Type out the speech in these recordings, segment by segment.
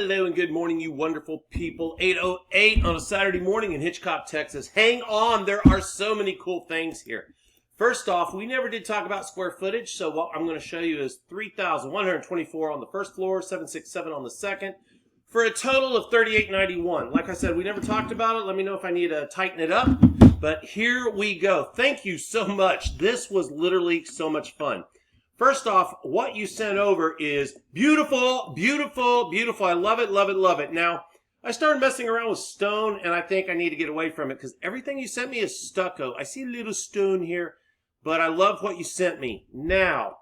Hello and good morning, you wonderful people. 8:08 on a Saturday morning in Hitchcock, Texas. Hang on, there are so many cool things here. First off, we never did talk about square footage, so what I'm going to show you is 3,124 on the first floor, 767 on the second, for a total of 3,891. Like I said, we never talked about it. Let me know if I need to tighten it up. But here we go. Thank you so much. This was literally so much fun. First off, what you sent over is beautiful, beautiful, beautiful. I love it, love it, love it. Now, I started messing around with stone, and I think I need to get away from it because everything you sent me is stucco. I see a little stone here, but I love what you sent me. Now,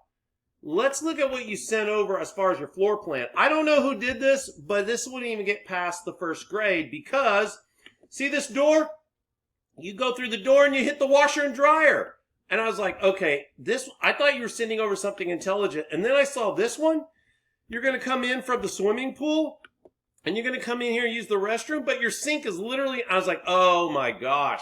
let's look at what you sent over as far as your floor plan. I don't know who did this, but this wouldn't even get past the first grade because, see this door? You go through the door and you hit the washer and dryer. And I was like, okay, I thought you were sending over something intelligent. And then I saw this one. You're going to come in from the swimming pool, and you're going to come in here and use the restroom, but your sink is literally, I was like, oh my gosh.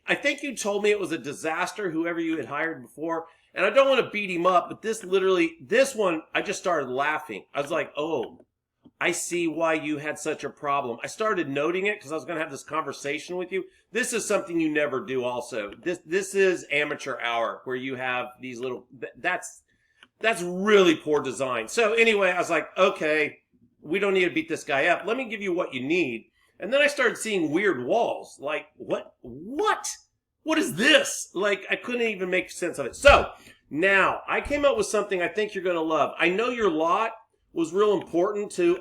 I think you told me it was a disaster, whoever you had hired before. And I don't want to beat him up, but this one, I just started laughing. I was like, oh, I see why you had such a problem. I started noting it because I was going to have this conversation with you. This is something you never do also. This is amateur hour where you have these little, that's really poor design. So anyway, I was like, okay, we don't need to beat this guy up. Let me give you what you need. And then I started seeing weird walls. Like, what? What is this? Like, I couldn't even make sense of it. So now I came up with something I think you're going to love. I know your lot was real important to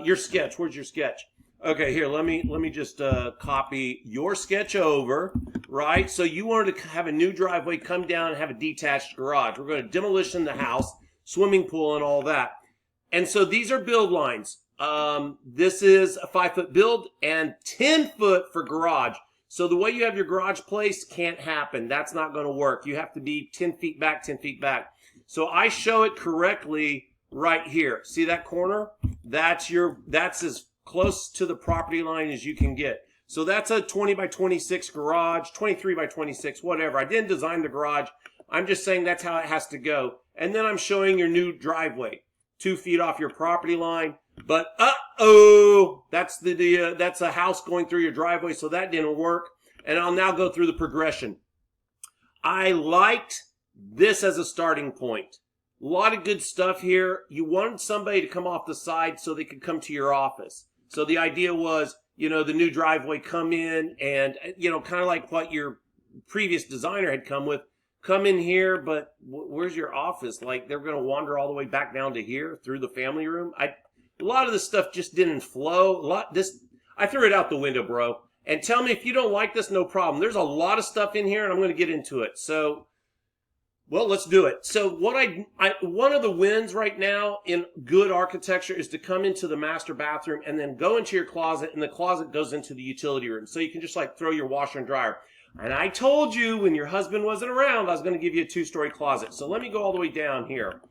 your sketch. Where's your sketch? Okay, here, let me just copy your sketch over, right? So you wanted to have a new driveway, come down and have a detached garage. We're going to demolition the house, swimming pool and all that. And so these are build lines. This is a 5-foot build and 10-foot for garage. So the way you have your garage placed can't happen. That's not going to work. You have to be 10 feet back, 10 feet back. So I show it correctly right here. See that corner? That's as close to the property line as you can get. So that's a 20 by 26 garage, 23 by 26, whatever. I didn't design the garage. I'm just saying that's how it has to go. And then I'm showing your new driveway, 2 feet off your property line. But that's that's a house going through your driveway, so that didn't work. And I'll now go through the progression. I liked this as a starting point. A lot of good stuff here. You wanted somebody to come off the side so they could come to your office. So the idea was, the new driveway come in and, kind of like what your previous designer had come with. Come in here, but where's your office? Like they're going to wander all the way back down to here through the family room. A lot of this stuff just didn't flow. I threw it out the window, bro. And tell me if you don't like this, no problem. There's a lot of stuff in here and I'm going to get into it. So, well, let's do it. So one of the wins right now in good architecture is to come into the master bathroom and then go into your closet, and the closet goes into the utility room. So you can just like throw your washer and dryer. And I told you when your husband wasn't around, I was going to give you a 2-story closet. So let me go all the way down here.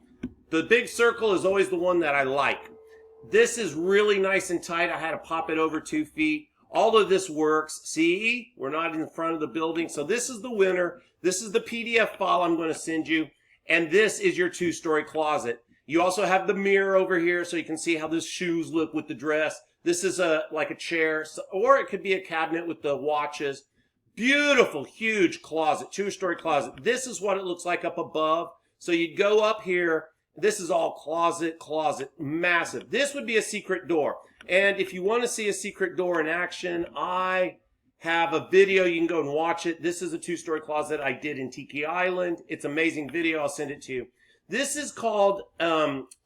The big circle is always the one that I like. This is really nice and tight. I had to pop it over 2 feet. All of this works. See, we're not in front of the building. So this is the winner. This is the PDF file I'm going to send you. And this is your 2-story closet. You also have the mirror over here so you can see how the shoes look with the dress. This is like a chair, or it could be a cabinet with the watches. Beautiful, huge closet, 2-story closet. This is what it looks like up above. So you'd go up here. This is all closet, massive. This would be a secret door. And if you want to see a secret door in action, I have a video. You can go and watch it. This is a 2-story closet I did in Tiki Island. It's an amazing video. I'll send it to you. This is called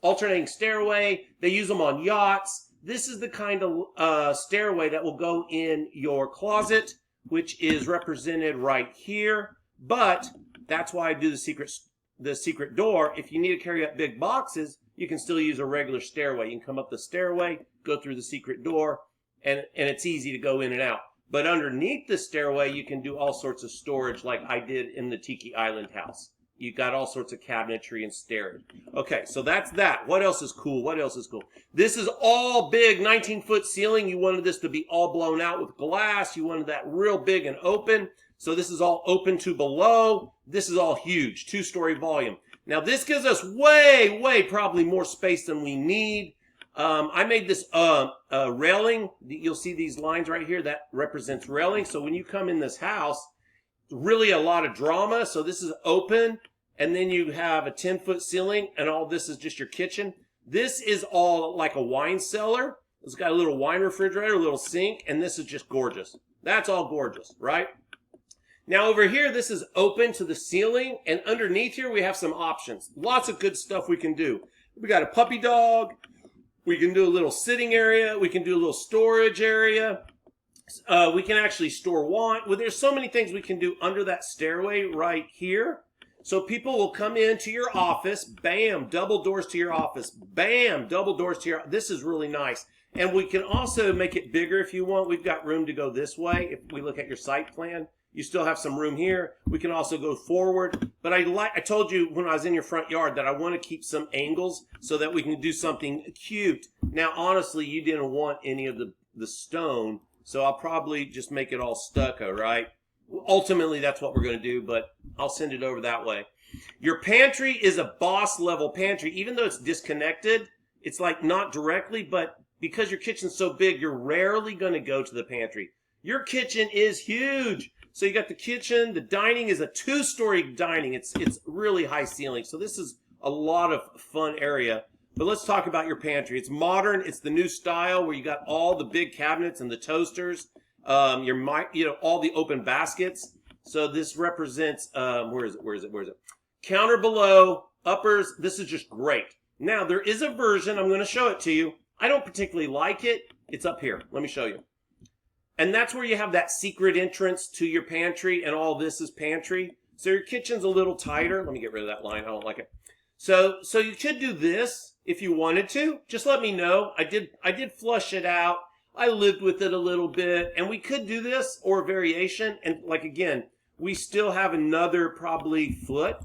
alternating stairway. They use them on yachts. This is the kind of stairway that will go in your closet, which is represented right here. But that's why I do the secret door. If you need to carry up big boxes, you can still use a regular stairway. You can come up the stairway, go through the secret door, and it's easy to go in and out. But underneath the stairway, you can do all sorts of storage like I did in the Tiki Island house. You got all sorts of cabinetry and storage. Okay, so that's that. What else is cool? What else is cool? This is all big, 19-foot ceiling. You wanted this to be all blown out with glass. You wanted that real big and open. So this is all open to below. This is all huge, 2-story volume. Now this gives us way probably more space than we need. I made this railing. You'll see these lines right here. That represents railing. So when you come in this house, really a lot of drama. So this is open, and then you have a 10-foot ceiling, and all this is just your kitchen. This is all like a wine cellar. It's got a little wine refrigerator, a little sink, and this is just gorgeous. That's all gorgeous, right? Now over here, this is open to the ceiling, and underneath here we have some options. Lots of good stuff we can do. We got a puppy dog. We can do a little sitting area. We can do a little storage area. We can actually store wine. Well, there's so many things we can do under that stairway right here. So people will come into your office, bam, double doors to your office, bam, double doors to your, this is really nice. And we can also make it bigger if you want. We've got room to go this way. If we look at your site plan, you still have some room here. We can also go forward. But I told you when I was in your front yard that I want to keep some angles so that we can do something cute. Now, honestly, you didn't want any of the stone, so I'll probably just make it all stucco, right? Ultimately, that's what we're going to do, but I'll send it over that way. Your pantry is a boss level pantry. Even though it's disconnected, it's like not directly, but because your kitchen's so big, you're rarely going to go to the pantry. Your kitchen is huge. So you got the kitchen, the dining is a 2-story dining. It's really high ceiling. So this is a lot of fun area. But let's talk about your pantry. It's modern. It's the new style where you got all the big cabinets and the toasters. All the open baskets. So this represents, where is it? Counter below, uppers. This is just great. Now there is a version. I'm going to show it to you. I don't particularly like it. It's up here. Let me show you. And that's where you have that secret entrance to your pantry, and all this is pantry. So your kitchen's a little tighter. Let me get rid of that line. I don't like it. So you could do this if you wanted to. Just let me know. I did flush it out. I lived with it a little bit, and we could do this or variation. And like again, we still have another probably foot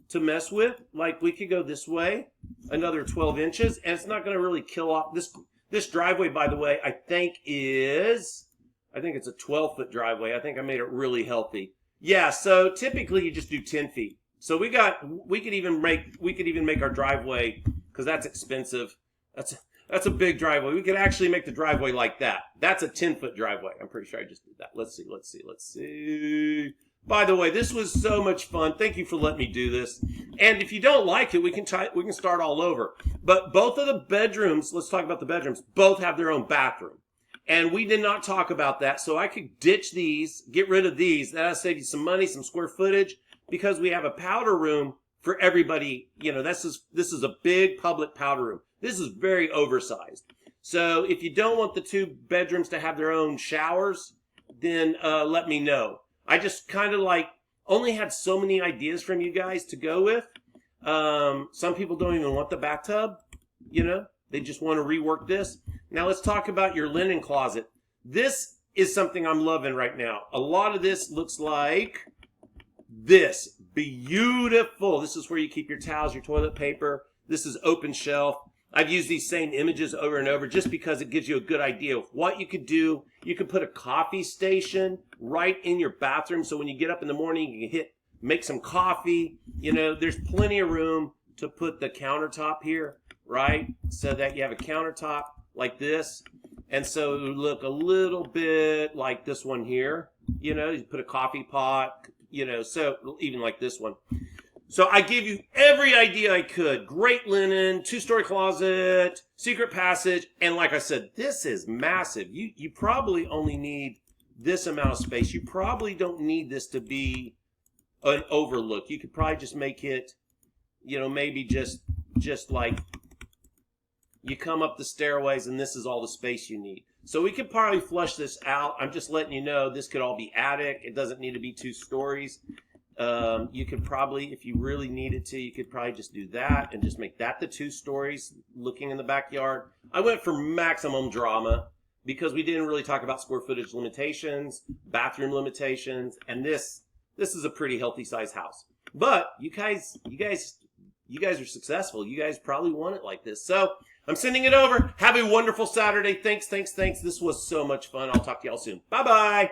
to mess with. Like we could go this way, another 12 inches, and it's not going to really kill off this driveway. By the way, I think it's a 12-foot driveway. I think I made it really healthy. Yeah, so typically you just do 10 feet. So we could even make our driveway, because that's expensive. That's a big driveway. We could actually make the driveway like that. That's a 10-foot driveway. I'm pretty sure I just did that. Let's see. By the way, this was so much fun. Thank you for letting me do this. And if you don't like it, we can start all over. But both of the bedrooms, let's talk about the bedrooms, both have their own bathroom. And we did not talk about that, so I could ditch these, get rid of these. That'll save you some money, some square footage, because we have a powder room for everybody. You know, this is a big public powder room. This is very oversized. So if you don't want the 2 bedrooms to have their own showers, then let me know. I just kind of like only had so many ideas from you guys to go with. Some people don't even want the bathtub, you know. They just want to rework this. Now let's talk about your linen closet. This is something I'm loving right now. A lot of this looks like this. Beautiful. This is where you keep your towels, your toilet paper. This is open shelf. I've used these same images over and over just because it gives you a good idea of what you could do. You could put a coffee station right in your bathroom, so when you get up in the morning, you can make some coffee. You know, there's plenty of room to put the countertop here, right? So that you have a countertop like this. And so it would look a little bit like this one here. You know, you put a coffee pot, you know, so even like this one. So I gave you every idea I could. Great linen, 2-story closet, secret passage. And like I said, this is massive. You probably only need this amount of space. You probably don't need this to be an overlook. You could probably just make it, you know, maybe just like you come up the stairways and this is all the space you need. So we could probably flush this out. I'm just letting you know this could all be attic. It doesn't need to be 2 stories. You could probably, if you really needed to, you could probably just do that and just make that the 2 stories looking in the backyard. I went for maximum drama because we didn't really talk about square footage limitations, bathroom limitations, and this is a pretty healthy size house. But you guys are successful. You guys probably want it like this. So I'm sending it over. Have a wonderful Saturday. Thanks. This was so much fun. I'll talk to y'all soon. Bye-bye.